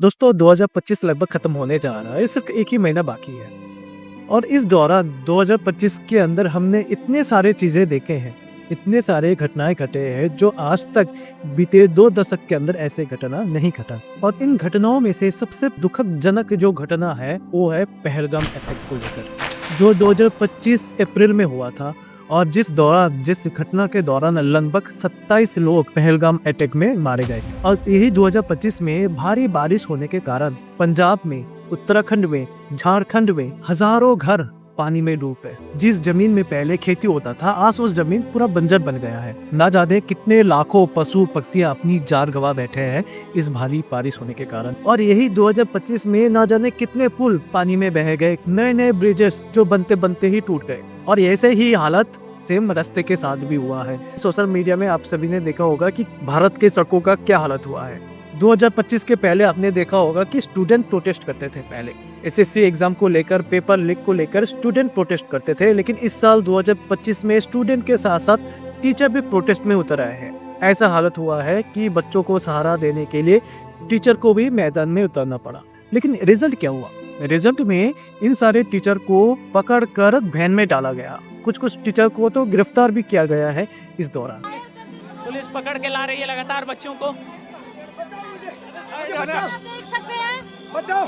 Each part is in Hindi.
दोस्तों 2025 लगभग खत्म होने जा रहा है, सिर्फ एक ही महीना बाकी है और इस दौरान 2025 के अंदर हमने इतने सारे चीजें देखे हैं, इतने सारे घटनाएं घटे हैं जो आज तक बीते 2 दशक के अंदर ऐसे घटना नहीं घटा। और इन घटनाओं में से सबसे दुखद जनक जो घटना है वो है पहलगाम अटैक को लेकर, जो 2025 अप्रैल में हुआ था और जिस घटना के दौरान लगभग 27 लोग पहलगाम अटैक में मारे गए। और यही 2025 में भारी बारिश होने के कारण पंजाब में, उत्तराखंड में, झारखंड में हजारों घर पानी में डूब गए। जिस जमीन में पहले खेती होता था आज उस जमीन पूरा बंजर बन गया है। ना जाने कितने लाखों पशु पक्षियां अपनी जान गंवा बैठे हैं इस भारी बारिश होने के कारण। और यही 2025 में ना जाने कितने पुल पानी में बह गए, नए नए ब्रिजेस जो बनते बनते ही टूट गए। और ऐसे ही हालत सेम रास्ते के साथ भी हुआ है। सोशल मीडिया में आप सभी ने देखा होगा कि भारत के सड़कों का क्या हालत हुआ है। 2025 के पहले आपने देखा होगा कि स्टूडेंट प्रोटेस्ट करते थे। पहले एसएससी एग्जाम को लेकर, पेपर लीक को लेकर स्टूडेंट प्रोटेस्ट करते थे, लेकिन इस साल 2025 में स्टूडेंट के साथ साथ टीचर भी प्रोटेस्ट में उतर आए हैं। ऐसा हालत हुआ है कि बच्चों को सहारा देने के लिए टीचर को भी मैदान में उतरना पड़ा। लेकिन रिजल्ट क्या हुआ? रिजल्ट में इन सारे टीचर को पकड़ कर वैन में डाला गया। कुछ टीचर को तो गिरफ्तार भी किया गया है इस दौरान। पुलिस पकड़ के ला रही है लगातार बच्चों को। बचाओ।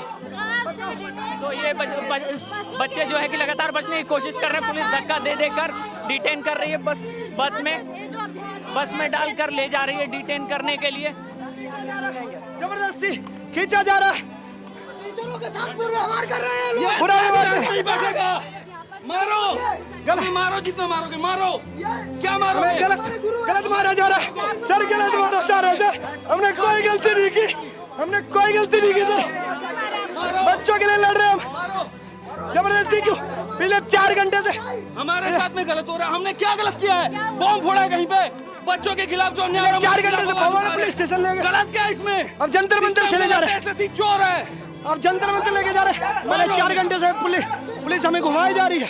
तो ये बच्चे जो है कि लगातार बचने की कोशिश कर रहे हैं। पुलिस धक्का दे देकर डिटेन कर रही है। बस में डालकर ले जा रही है डिटेन करने के लिए। जबरदस्ती खींचा जा रहा है। टीचरों के साथ दुर्व्यवहार कर रहे हैं लोग। बुरा व्यवहार नहीं बचेगा। मारो जितना मारोगे मारो। क्या मारोगे? गलत मारा जा रहा है सर, गलत मारा जा रहा है सर। हमने कोई गलती नहीं की सर। बच्चों के लिए लड़ रहे हैं हम। जबरदस्ती क्यों? पिछले 4 घंटे से हमारे साथ में गलत हो रहा है। हमने क्या गलत किया है? बॉम्ब फोड़ा है कहीं पे बच्चों के खिलाफ जो अन्याय। 4 घंटे से पुलिस स्टेशन ले गए। गलत क्या है इसमें? अब जंतर मंतर चले जा रहे हैं। एसएससी चोर है। अब जंतर मंतर लेके जा रहे हैं। मैंने 4 घंटे से पुलिस हमें घुमाई जा रही है।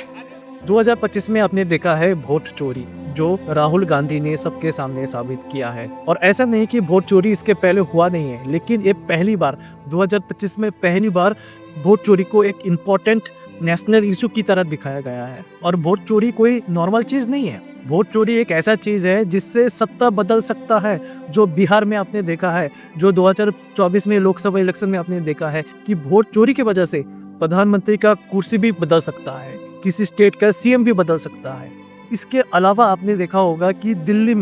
2025 में आपने देखा है वोट चोरी, जो राहुल गांधी ने सबके सामने साबित किया है। और ऐसा नहीं कि वोट चोरी इसके पहले हुआ नहीं है, लेकिन ये पहली बार 2025 में पहली बार वोट चोरी को एक इम्पोर्टेंट नेशनल इशू की तरह दिखाया गया है। और वोट चोरी कोई नॉर्मल चीज नहीं है। वोट चोरी एक ऐसा चीज है जिससे सत्ता बदल सकता है। जो बिहार में आपने देखा है, जो 2024 में लोकसभा इलेक्शन में आपने देखा है कि वोट चोरी की वजह से प्रधानमंत्री का कुर्सी भी बदल सकता है, किसी स्टेट का सीएम भी बदल सकता है। इसके अलावा आपने देखा होगा कि दिल्ली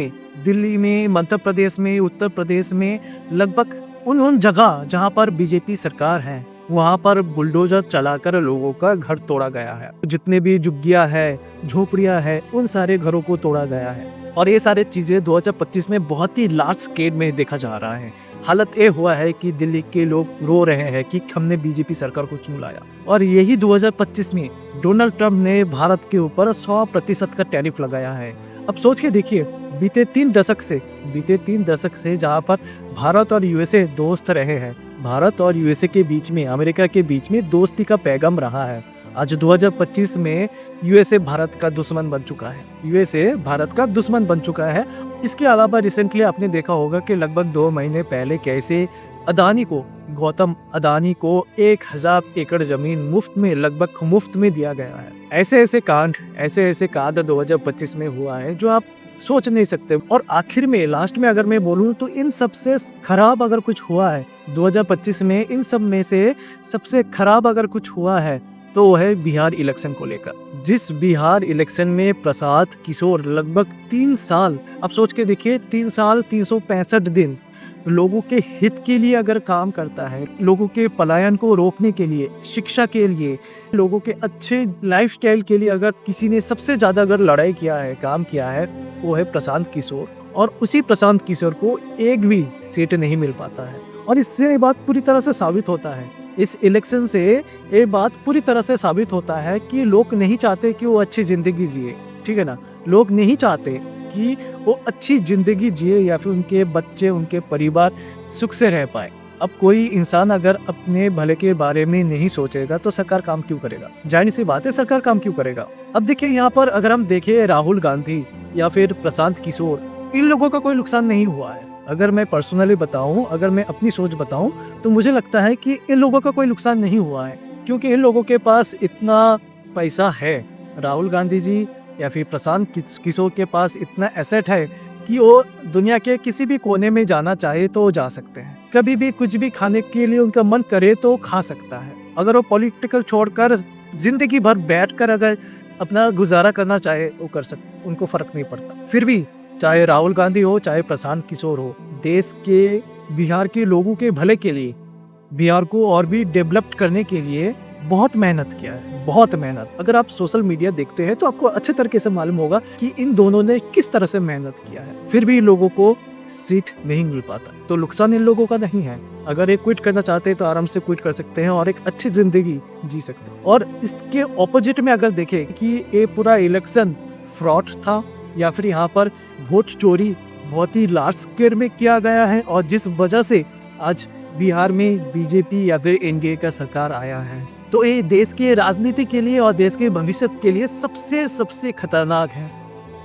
में, मध्य प्रदेश में, उत्तर प्रदेश में लगभग उन जगह जहां पर बीजेपी सरकार है वहां पर बुलडोजर चलाकर लोगों का घर तोड़ा गया है। जितने भी झुग्गियां है, झोपड़ियां है, उन सारे घरों को तोड़ा गया है। और ये सारे चीजें 2025 में बहुत ही लार्ज स्केल में देखा जा रहा है। हालत ये हुआ है कि दिल्ली के लोग रो रहे हैं कि हमने बीजेपी सरकार को क्यों लाया। और यही 2025 में डोनाल्ड ट्रंप ने भारत के ऊपर 100% का टैरिफ लगाया है। अब सोच के देखिए, बीते 3 दशक से जहाँ पर भारत और यूएसए दोस्त रहे हैं, भारत और यूएसए के बीच में, अमेरिका के बीच में दोस्ती का पैगाम रहा है। आज 2025 में यूएसए भारत का दुश्मन बन चुका है। इसके अलावा रिसेंटली आपने देखा होगा कि लगभग 2 महीने पहले कैसे गौतम अदानी को 1000 एकड़ जमीन लगभग मुफ्त में दिया गया है। ऐसे कांड 2025 में हुआ है जो आप सोच नहीं सकते। और आखिर में, लास्ट में अगर मैं बोलूं तो इन सबसे खराब अगर कुछ हुआ है 2025 में, इन सब में से सबसे खराब अगर कुछ हुआ है तो वो है बिहार इलेक्शन को लेकर। जिस बिहार इलेक्शन में प्रशांत किशोर लगभग 3 साल, आप सोच के देखिए, 3 साल 365 दिन लोगों के हित के लिए अगर काम करता है, लोगों के पलायन को रोकने के लिए, शिक्षा के लिए, लोगों के अच्छे लाइफस्टाइल के लिए अगर किसी ने सबसे ज्यादा अगर लड़ाई किया है, काम किया है, वो है प्रशांत किशोर। और उसी प्रशांत किशोर को एक भी सीट नहीं मिल पाता है। और इससे ये बात पूरी तरह से साबित होता है, इस इलेक्शन से ये बात पूरी तरह से साबित होता है कि लोग नहीं चाहते कि वो अच्छी जिंदगी जिए। ठीक है ना? लोग नहीं चाहते कि वो अच्छी जिंदगी जिए या फिर उनके बच्चे, उनके परिवार सुख से रह पाए। अब कोई इंसान अगर अपने भले के बारे में नहीं सोचेगा तो सरकार काम क्यों करेगा? जाहिर सी बात है, सरकार काम क्यों करेगा? अब देखिए, यहाँ पर अगर हम देखें राहुल गांधी या फिर प्रशांत किशोर, इन लोगों का कोई नुकसान नहीं हुआ है। अगर मैं पर्सनली बताऊं, अगर मैं अपनी सोच बताऊं, तो मुझे लगता है कि इन लोगों का कोई नुकसान नहीं हुआ है, क्योंकि इन लोगों के पास इतना पैसा है। राहुल गांधी जी या फिर प्रशांत किशोर के पास इतना एसेट है कि वो दुनिया के किसी भी कोने में जाना चाहे तो जा सकते हैं। कभी भी कुछ भी खाने के लिए उनका मन करे तो खा सकता है। अगर वो पॉलिटिकल छोड़कर जिंदगी भर बैठकर अगर अपना गुजारा करना चाहे वो कर सकते, उनको फर्क नहीं पड़ता। फिर भी चाहे राहुल गांधी हो, चाहे प्रशांत किशोर हो, देश के बिहार के लोगों के भले के लिए, बिहार को और भी डेवलप्ड करने के लिए बहुत मेहनत किया है, बहुत मेहनत। अगर आप सोशल मीडिया देखते हैं तो आपको अच्छे तरीके से मालूम होगा कि इन दोनों ने किस तरह से मेहनत किया है, फिर भी लोगों को सीट नहीं मिल पाता। तो नुकसान इन लोगों का नहीं है। अगर ये क्विट करना चाहते हैं तो आराम से क्विट कर सकते हैं और एक अच्छी जिंदगी जी सकते हैं। और इसके ऑपोजिट में अगर देखें कि ये पूरा इलेक्शन फ्रॉड था या फिर यहाँ पर वोट चोरी बहुत ही लार्ज स्केल में किया गया है, और जिस वजह से आज बिहार में बीजेपी या फिर एनडीए का सरकार आया है, तो ये देश के राजनीति के लिए और देश के भविष्य के लिए सबसे खतरनाक है।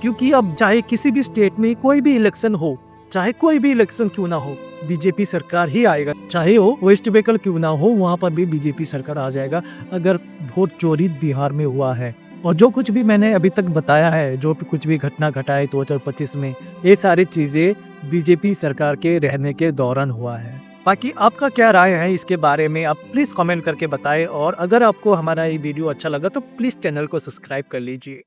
क्योंकि अब चाहे किसी भी स्टेट में कोई भी इलेक्शन हो, चाहे कोई भी इलेक्शन क्यों ना हो, बीजेपी सरकार ही आएगा। चाहे वो वेस्ट बंगाल क्यों ना हो, वहाँ पर भी बीजेपी सरकार आ जाएगा अगर वोट चोरी बिहार में हुआ है। और जो कुछ भी मैंने अभी तक बताया है, जो भी कुछ भी घटना घटा है 2025 में, ये सारी चीजें बीजेपी सरकार के रहने के दौरान हुआ है। बाकी आपका क्या राय है इसके बारे में, आप प्लीज कमेंट करके बताएं। और अगर आपको हमारा ये वीडियो अच्छा लगा तो प्लीज चैनल को सब्सक्राइब कर लीजिए।